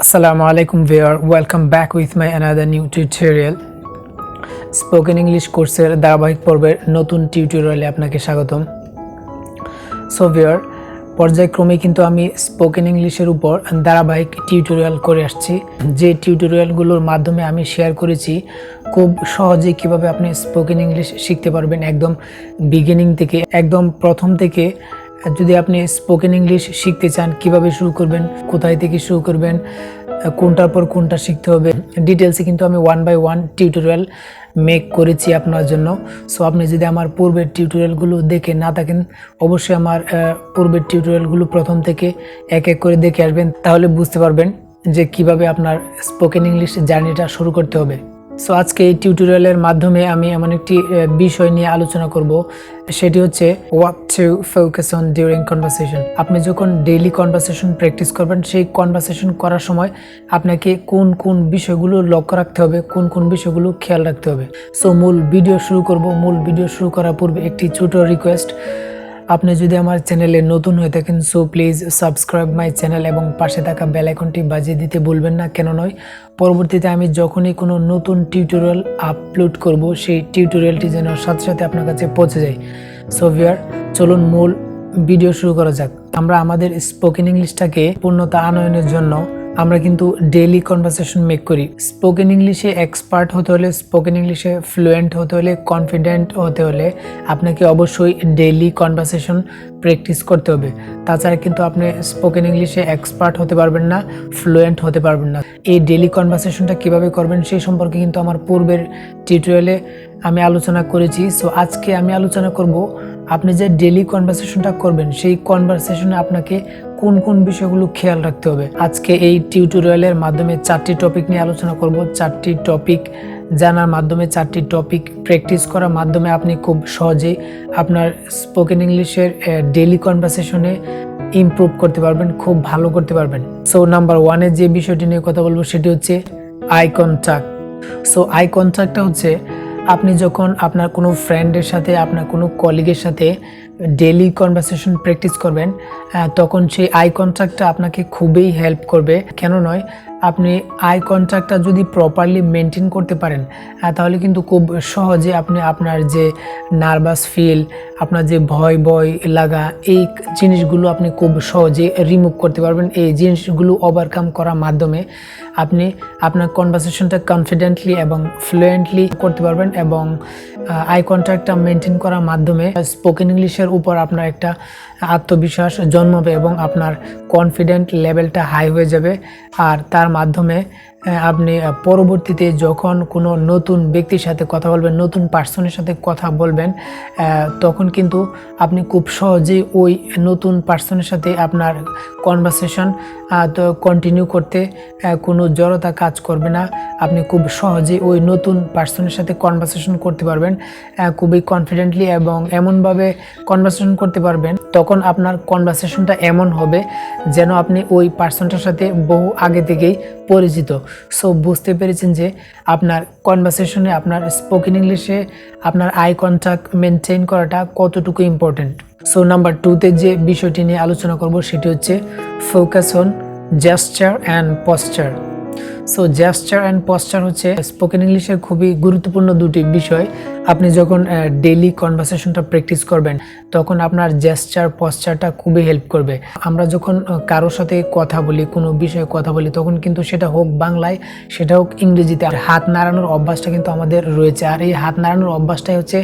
Assalamualaikum viewer, welcome back with my another new tutorial. Spoken English কোর্সের ধারাবাহিক পর্বের নতুন টিউটোরিয়ালে আপনাকে স্বাগতম। সো ভিউয়ার, পর্যায়ক্রমে কিন্তু আমি স্পোকেন ইংলিশের উপর ধারাবাহিক টিউটোরিয়াল করে আসছি। যে টিউটোরিয়ালগুলোর মাধ্যমে আমি শেয়ার করেছি খুব সহজেই কিভাবে আপনি স্পোকেন ইংলিশ শিখতে পারবেন একদম বিগিনিং থেকে, একদম প্রথম থেকে। যদি আপনি স্পোকেন ইংলিশ শিখতে চান কিভাবে শুরু করবেন, কোথায় থেকে শুরু করবেন, কোনটার পর কোনটা শিখতে হবে, ডিটেলসে কিন্তু আমি 1 by 1 টিউটোরিয়াল মেক করেছি আপনার জন্য। সো আপনি যদি আমার পূর্বের টিউটোরিয়ালগুলো দেখে না থাকেন, অবশ্যই আমার পূর্বের টিউটোরিয়ালগুলো প্রথম থেকে এক এক করে দেখে আসবেন, তাহলে বুঝতে পারবেন যে কিভাবে আপনার স্পোকেন ইংলিশ জার্নিটা শুরু করতে হবে। সো আজকে এই টিউটোরিয়ালের মাধ্যমে আমি এমন একটি বিষয় নিয়ে আলোচনা করব, সেটি হচ্ছে what to focus on during conversation. আপনি যখন ডেইলি কনভারসেশন প্র্যাকটিস করবেন, সেই কনভারসেশন করার সময় আপনাকে কোন কোন বিষয়গুলো লক্ষ্য রাখতে হবে, কোন কোন বিষয়গুলো খেয়াল রাখতে হবে। সো মূল ভিডিও শুরু করব। মূল ভিডিও শুরু করার পূর্বে একটি ছোট রিকোয়েস্ট, আপনি যদি আমার চ্যানেলে নতুন হয়ে থাকেন, so please subscribe my channel এবং পাশে থাকা বেল আইকনটি বাজিয়ে দিতে ভুলবেন না। কেন নয়, পরবর্তীতে আমি যখনই কোনো নতুন টিউটোরিয়াল আপলোড করব, সেই টিউটোরিয়ালটি যেন সাথে সাথে আপনার কাছে পৌঁছে যায়। সো ভিউয়ার, চলুন মূল ভিডিও শুরু করা যাক। আমরা আমাদের স্পোকেন ইংলিশটাকে পূর্ণতা আনয়নের জন্য আমরা কিন্তু ডেইলি কনভারসেশন মেক করি। স্পোকেন ইংলিশে এক্সপার্ট হতে হলে, স্পোকেন ইংলিশে ফ্লুয়েন্ট হতে হলে, কনফিডেন্ট হতে হলে আপনাকে অবশ্যই ডেইলি কনভারসেশন প্র্যাকটিস করতে হবে। তাছাড়া কিন্তু আপনি স্পোকেন ইংলিশে এক্সপার্ট হতে পারবেন না, ফ্লুয়েন্ট হতে পারবেন না। এই ডেইলি কনভারসেশনটা কিভাবে করবেন সেই সম্পর্কে কিন্তু আমার পূর্বের টিউটোরিয়ালে আমি আলোচনা করেছি। সো আজকে আমি আলোচনা করব আপনি যে ডেইলি কনভারসেশনটা করবেন, সেই কনভারসেশনে আপনাকে কোন কোন বিষয়গুলো খেয়াল রাখতে হবে। আজকে এই টিউটোরিয়ালের মাধ্যমে 4টি টপিক নিয়ে আলোচনা করব। 4টি টপিক জানার মাধ্যমে, 4টি টপিক প্র্যাকটিস করার মাধ্যমে আপনি খুব সহজেই আপনার স্পোকেন ইংলিশের ডেইলি কনভারসেশনে ইমপ্রুভ করতে পারবেন, খুব ভালো করতে পারবেন। সো নাম্বার 1-এ যে বিষয়টি নিয়ে কথা বলবো সেটি হচ্ছে আই কন্ট্যাক্ট। সো আই কন্ট্যাক্টটা হচ্ছে আপনি যখন আপনার কোনো ফ্রেন্ডের সাথে, আপনার কোনো কলিগের সাথে ডেইলি কনভারসেশন প্র্যাকটিস করবেন, তখন সেই আই কন্ট্যাক্টটা আপনাকে খুবই হেল্প করবে। কেন নয়, আপনি আই কন্ট্যাক্টটা যদি প্রপারলি মেনটেন করতে পারেন, তাহলে কিন্তু খুব সহজে আপনি আপনার যে নার্ভাস ফিল, আপনার যে ভয় লাগা, এই জিনিসগুলো আপনি খুব সহজে রিমুভ করতে পারবেন। এই জিনিসগুলো ওভারকাম করার মাধ্যমে আপনি আপনার কনভারসেশনটা কনফিডেন্টলি এবং ফ্লুয়েন্টলি করতে পারবেন, এবং আই কন্ট্যাক্টটা মেনটেন করার মাধ্যমে স্পোকেন ইংলিশের উপর আপনার একটা আত্মবিশ্বাস জন্মাবে এবং আপনার কনফিডেন্ট লেভেলটা হাই হয়ে যাবে। আর তার মাধ্যমে আপনি পরবর্তীতে যখন কোনো নতুন ব্যক্তির সাথে কথা বলবেন, নতুন পার্সনের সাথে কথা বলবেন, তখন কিন্তু আপনি খুব সহজেই ওই নতুন পার্সনের সাথে আপনার কনভারসেশন তো কন্টিনিউ করতে কোনো জড়তা কাজ করবে না। আপনি খুব সহজেই ওই নতুন পার্সনের সাথে কনভারসেশন করতে পারবেন খুবই কনফিডেন্টলি, এবং এমনভাবে কনভারসেশন করতে পারবেন তখন আপনার কনভারসেশনটা এমন হবে যেন আপনি ওই পার্সনটার সাথে বহু আগে থেকেই পরিচিত। সো বুঝতে পেরেছেন যে আপনার কনভারসেশনে, আপনার স্পোকেন ইংলিশে আপনার আই কন্ট্যাক্ট মেনটেন করাটা কতটুকু ইম্পর্টেন্ট। সো নাম্বার 2-তে যে বিষয়টি নিয়ে আলোচনা করব সেটি হচ্ছে focus on gesture and posture. So gesture and posture হচ্ছে স্পোকেন ইংলিশের খুবই গুরুত্বপূর্ণ দুটি বিষয়। আপনি যখন ডেইলি কনভারসেশনটা প্র্যাকটিস করবেন, তখন আপনার জেস্চার পশ্চারটা খুবই হেল্প করবে। আমরা যখন কারোর সাথে কথা বলি, কোনো বিষয়ে কথা বলি, তখন কিন্তু সেটা হোক বাংলায়, সেটা হোক ইংরেজিতে, আর হাত নাড়ানোর অভ্যাসটা কিন্তু আমাদের রয়েছে। আর এই হাত নাড়ানোর অভ্যাসটাই হচ্ছে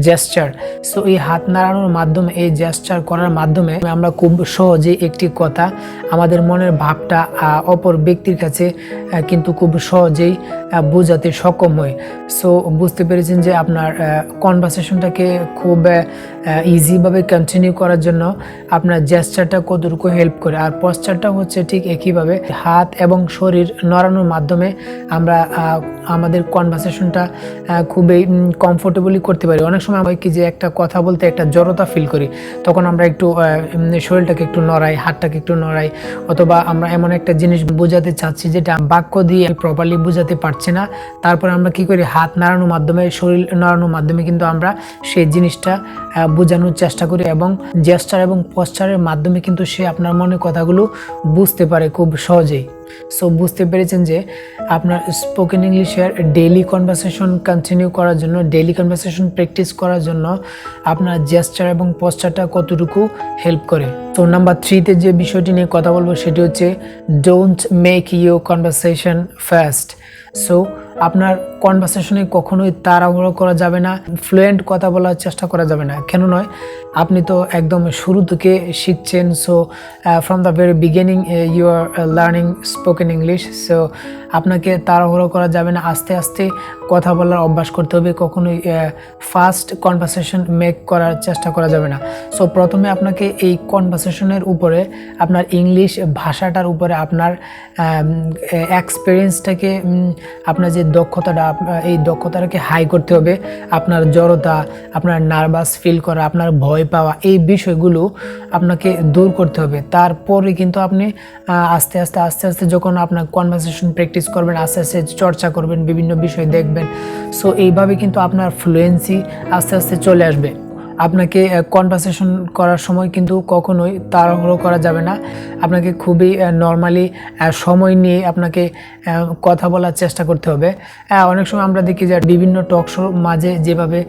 জেস্চার। সো এই হাত নাড়ানোর মাধ্যমে, এই জেস্চার করার মাধ্যমে আমরা খুব সহজেই একটি কথা, আমাদের মনের ভাবটা অপর ব্যক্তির কাছে কিন্তু খুব সহজেই বোঝাতে সক্ষম হয়। সো বুঝতে পেরেছেন যে আপনার কনভারসেশনটাকে খুব ইজিভাবে কন্টিনিউ করার জন্য আপনার জেস্চারটা কতটুকু হেল্প করে। আর পশ্চারটা হচ্ছে ঠিক একইভাবে হাত এবং শরীর নড়ানোর মাধ্যমে আমরা আমাদের কনভারসেশনটা খুবই কমফোর্টেবলি করতে পারি। অনেক সময় হয় কি যে একটা কথা বলতে একটা জড়তা ফিল করি, তখন আমরা একটু শরীরটাকে একটু নড়াই, হাতটাকে একটু নড়াই, অথবা আমরা এমন একটা জিনিস বোঝাতে চাচ্ছি যেটা বাক্য দিয়ে প্রপারলি বোঝাতে পারছি না, তারপর আমরা কি করি, হাত নাড়ানোর মাধ্যমে, শরীর নড়ানোর করানোর মাধ্যমে কিন্তু আমরা সেই জিনিসটা বোঝানোর চেষ্টা করি এবং জেস্টার এবং পশ্চারের মাধ্যমে কিন্তু সে আপনার মনের কথাগুলো বুঝতে পারে খুব সহজেই। সো বুঝতে পেরেছেন যে আপনার স্পোকেন ইংলিশের ডেইলি কনভারসেশন কন্টিনিউ করার জন্য, ডেইলি কনভারসেশন প্র্যাকটিস করার জন্য আপনার জেস্টার এবং পশ্চারটা কতটুকু হেল্প করে। তো নাম্বার 3তে যে বিষয়টি নিয়ে কথা বলবো সেটি হচ্ছে don't make your conversation fast. So আপনার কনভারসেশনে কখনোই তাড়াহুড়ো করা যাবে না, ফ্লুয়েন্ট কথা বলার চেষ্টা করা যাবে না। কেন নয়, আপনি তো একদম শুরু থেকে শিখছেন। So from the very beginning you are learning spoken English. So আপনাকে তাড়াহুড়ো করা যাবে না, আস্তে আস্তে কথা বলার অভ্যাস করতে হবে। কখনোই ফাস্ট কনভারসেশন মেক করার চেষ্টা করা যাবে না। সো প্রথমে আপনাকে এই কনভারসেশনের উপরে, আপনার ইংলিশ ভাষাটার উপরে আপনার এক্সপিরিয়েন্সটাকে, আপনার যে দক্ষতাটা, এই দক্ষতাটাকে হাই করতে হবে। আপনার জড়তা, আপনার নার্ভাস ফিল করা, আপনার ভয় পাওয়া, এই বিষয়গুলো আপনাকে দূর করতে হবে। তারপরে কিন্তু আপনি আস্তে আস্তে যখন আপনার কনভারসেশন প্র্যাকটিস করবেন, আস্তে আস্তে চর্চা করবেন, বিভিন্ন বিষয় দেখবেন। সো এইভাবে কিন্তু আপনার ফ্লুয়েন্সি আস্তে আস্তে চলে আসবে। আপনাকে কনভারসেশন করার সময় কিন্তু কখনোই তাড়াহুড়ো করা যাবে না। আপনাকে খুবই নর্মালি সময় নিয়ে আপনাকে কথা বলার চেষ্টা করতে হবে। অনেক সময় আমরা দেখি যে বিভিন্ন টক শোর মাঝে যেভাবে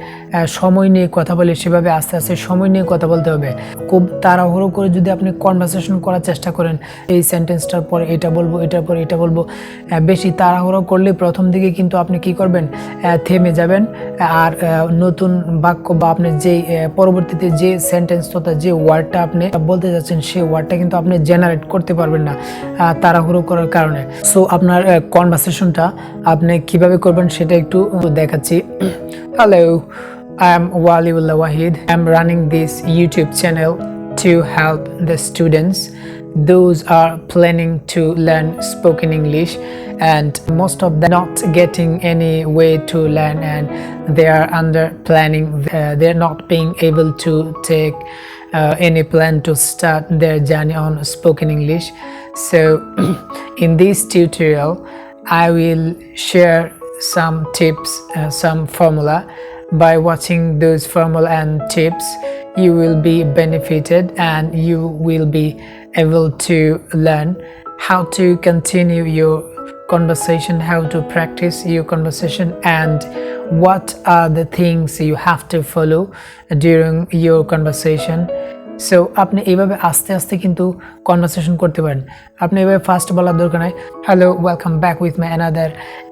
সময় নিয়ে কথা বলে, সেভাবে আস্তে আস্তে সময় নিয়ে কথা বলতে হবে। খুব তাড়াহুড়ো করে যদি আপনি কনভারসেশন করার চেষ্টা করেন, এই সেন্টেন্সটার পরে এটা বলবো, এটার পরে এটা বলবো, বেশি তাড়াহুড়ো করলে প্রথম দিকে কিন্তু আপনি কি করবেন, থেমে যাবেন। আর নতুন বাক্য বা আপনি যেই পরবর্তীতে যে সেন্টেন্স তথা যে ওয়ার্ডটা আপনি বলতে যাচ্ছেন, সেই ওয়ার্ডটা কিন্তু আপনি জেনারেট করতে পারবেন না তাড়াহুড়ো করার কারণে। সো আপনার কনভারসেশনটা আপনি কিভাবে করবেন সেটা একটু দেখাচ্ছি। Hello, I am Waliullah Wahid. I am running this YouTube channel to help the students. Those are planning to learn spoken English and most of them not getting any way to learn and they are under planning. They are not being able to take any plan to start their journey on spoken English. So in this tutorial I will share some tips, some formula. By watching those formula and tips you will be benefited and you will be able to learn how to continue your conversation, how to practice your conversation and what are the things you have to follow during your conversation. So আপনি এইভাবে আস্তে আস্তে কিন্তু conversation করতে পারেন। আপনি এইভাবে first বলার দরকার নাই। Hello, welcome back with my another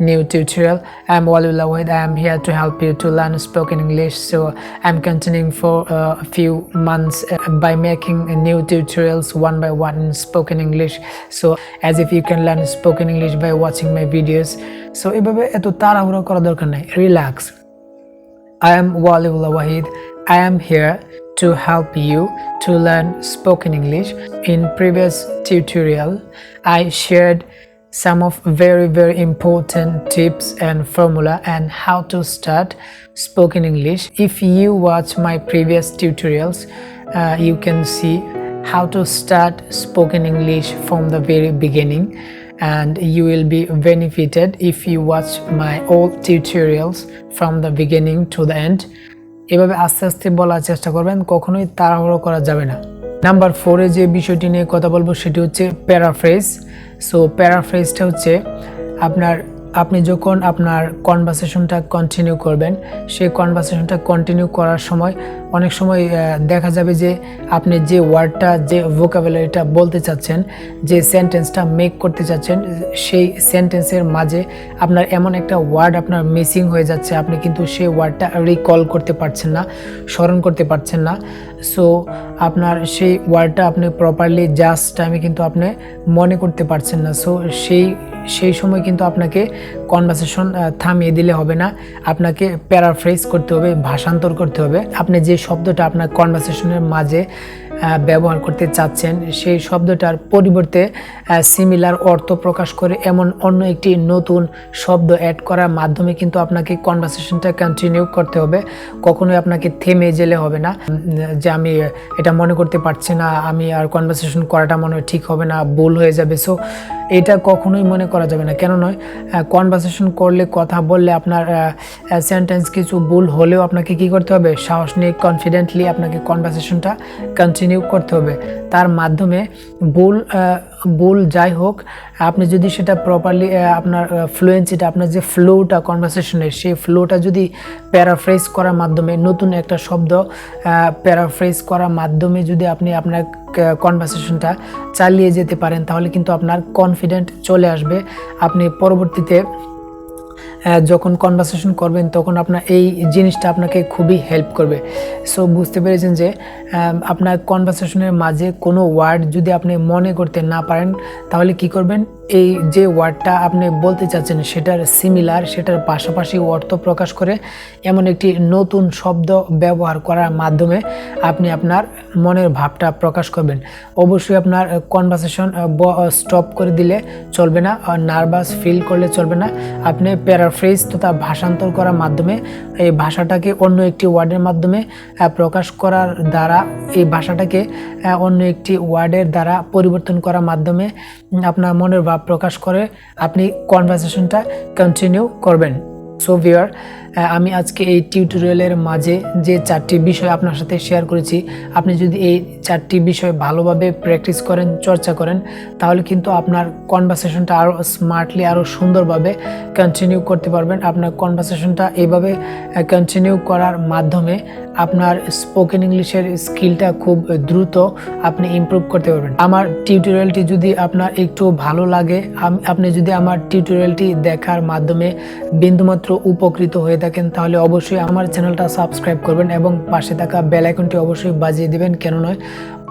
new tutorial. I am Waliullah Wahid. I am here to help you to learn spoken English. So I am continuing for a few months by making new tutorials one by one in spoken English. So as if you can learn spoken English by watching my videos. So এইভাবে এত তাড়াহুড়ো করার দরকার নাই, relax. I am Waliullah Wahid. I am here to help you to learn spoken English. In previous tutorial I shared some of very important tips and formula and how to start spoken English. If you watch my previous tutorials you can see how to start spoken English from the very beginning and you will be benefited if you watch my old tutorials from the beginning to the end. এভাবে আস্তে আস্তে বলার চেষ্টা করবেন, কখনোই তাড়াহুড়ো করা যাবে না। নাম্বার 4-এ যে বিষয়টি নিয়ে কথা বলবো সেটি হচ্ছে প্যারাফ্রেজ। সো প্যারাফ্রেজটা হচ্ছে আপনি যখন আপনার কনভারসেশনটা কন্টিনিউ করবেন, সেই কনভারসেশনটা কন্টিনিউ করার সময় অনেক সময় দেখা যাবে যে আপনি যে ওয়ার্ডটা, যে ভোকাবুলারিটা বলতে চাচ্ছেন, যে সেন্টেন্সটা মেক করতে চাচ্ছেন, সেই সেন্টেন্সের মাঝে আপনার এমন একটা ওয়ার্ড আপনার মিসিং হয়ে যাচ্ছে, আপনি কিন্তু সেই ওয়ার্ডটা রিকল করতে পারছেন না, স্মরণ করতে পারছেন না। সো আপনার সেই ওয়ার্ডটা আপনি প্রপারলি জাস্ট টাইমে কিন্তু আপনি মনে করতে পারছেন না। সো সেই সময় কিন্তু আপনাকে কনভারসেশন থামিয়ে দিলে হবে না, আপনাকে প্যারাফ্রেজ করতে হবে, ভাষান্তর করতে হবে। আপনি যে শব্দটা আপনার কনভারসেশনের মাঝে ব্যবহার করতে চাচ্ছেন, সেই শব্দটার পরিবর্তে সিমিলার অর্থ প্রকাশ করে এমন অন্য একটি নতুন শব্দ অ্যাড করার মাধ্যমে কিন্তু আপনাকে কনভারসেশনটা কন্টিনিউ করতে হবে। কখনোই আপনাকে থেমে গেলে হবে না যে আমি এটা মনে করতে পারছি না, আমি আর কনভারসেশন করাটা মনে হয় ঠিক হবে না, ভুল হয়ে যাবে। সো এটা কখনোই মনে করা যাবে না। কেন নয়, কনভারসেশন করলে, কথা বললে আপনার সেন্টেন্স কিছু ভুল হলেও আপনাকে কি করতে হবে, সাহস নিয়ে কনফিডেন্টলি আপনাকে কনভারসেশনটা কন্টিনিউ করতে হবে। তার মাধ্যমে ভুল যাই হোক, আপনি যদি সেটা প্রপারলি আপনার ফ্লুয়েন্সিটা, আপনার যে ফ্লোটা কনভারসেশনের, সেই ফ্লোটা যদি প্যারাফ্রেজ করার মাধ্যমে, নতুন একটা শব্দ প্যারাফ্রেজ করার মাধ্যমে যদি আপনি আপনার কনভারসেশনটা চালিয়ে যেতে পারেন, তাহলে কিন্তু আপনার কনফিডেন্ট চলে আসবে। আপনি পরবর্তীতে যখন কনভারসেশন করবেন তখন আপনার এই জিনিসটা আপনাকে খুবই হেল্প করবে। সো বুঝতে পেরেছেন যে আপনার কনভারসেশনের মাঝে কোনো ওয়ার্ড যদি আপনি মনে করতে না পারেন, তাহলে কি করবেন, এই যে ওয়ার্ডটা আপনি বলতে চাচ্ছেন সেটার সিমিলার, সেটার পাশাপাশি অর্থ প্রকাশ করে এমন একটি নতুন শব্দ ব্যবহার করার মাধ্যমে আপনি আপনার মনের ভাবটা প্রকাশ করবেন। অবশ্যই আপনার কনভারসেশন স্টপ করে দিলে চলবে না, নার্ভাস ফিল করলে চলবে না। আপনি প্যারাফ্রেজ তথা ভাষান্তর করার মাধ্যমে এই ভাষাটাকে অন্য একটি ওয়ার্ডের মাধ্যমে প্রকাশ করার দ্বারা, এই ভাষাটাকে অন্য একটি ওয়ার্ডের দ্বারা পরিবর্তন করার মাধ্যমে আপনার মনের ভাব প্রকাশ করে আপনি কনভারসেশনটা কন্টিনিউ করবেন। সো ভিউয়ার, আমি আজকে এই টিউটোরিয়ালের মাঝে যে 4টি বিষয় আপনার সাথে শেয়ার করেছি, আপনি যদি এই 4টি বিষয় ভালোভাবে প্র্যাকটিস করেন, চর্চা করেন, তাহলে কিন্তু আপনার কনভারসেশনটা আরও স্মার্টলি, আরও সুন্দরভাবে কন্টিনিউ করতে পারবেন। আপনার কনভারসেশনটা এইভাবে কন্টিনিউ করার মাধ্যমে আপনার স্পোকেন ইংলিশের স্কিলটা খুব দ্রুত আপনি ইমপ্রুভ করতে পারবেন। আমার টিউটোরিয়ালটি যদি আপনার একটু ভালো লাগে, আপনি যদি আমার টিউটোরিয়ালটি দেখার মাধ্যমে বিন্দুমাত্র উপকৃত হয়ে থাকেন, তাহলে অবশ্যই আমার চ্যানেলটা সাবস্ক্রাইব করবেন এবং পাশে থাকা বেল আইকনটি অবশ্যই বাজিয়ে দেবেন। কেন নয়,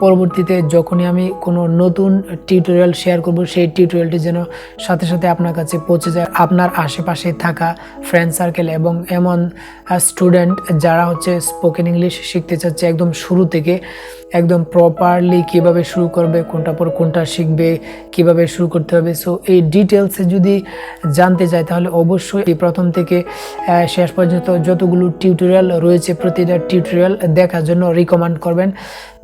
পরবর্তীতে যখনই আমি কোনো নতুন টিউটোরিয়াল শেয়ার করব, সেই টিউটোরিয়ালটি যেন সাথে সাথে আপনার কাছে পৌঁছে যায়। আপনার আশেপাশে থাকা ফ্রেন্ড সার্কেল এবং এমন স্টুডেন্ট যারা হচ্ছে স্পোকেন ইংলিশ শিখতে চাচ্ছে একদম শুরু থেকে, একদম প্রপারলি কিভাবে শুরু করবে, কোনটা পর কোনটা শিখবে, কিভাবে শুরু করতে হবে, সো এই ডিটেলসে যদি জানতে চাই, তাহলে অবশ্যই প্রথম থেকে শেষ পর্যন্ত যতগুলো টিউটোরিয়াল রয়েছে প্রতিটা টিউটোরিয়াল দেখার জন্য রিকমেন্ড করবেন,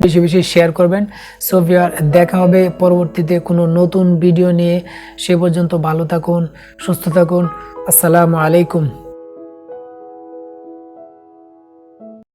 বেশি বেশি শেয়ার করবেন। সো ভিউয়ার, দেখা হবে পরবর্তীতে কোনো নতুন ভিডিও নিয়ে। সে পর্যন্ত ভালো থাকুন, সুস্থ থাকুন। আসসালামু আলাইকুম।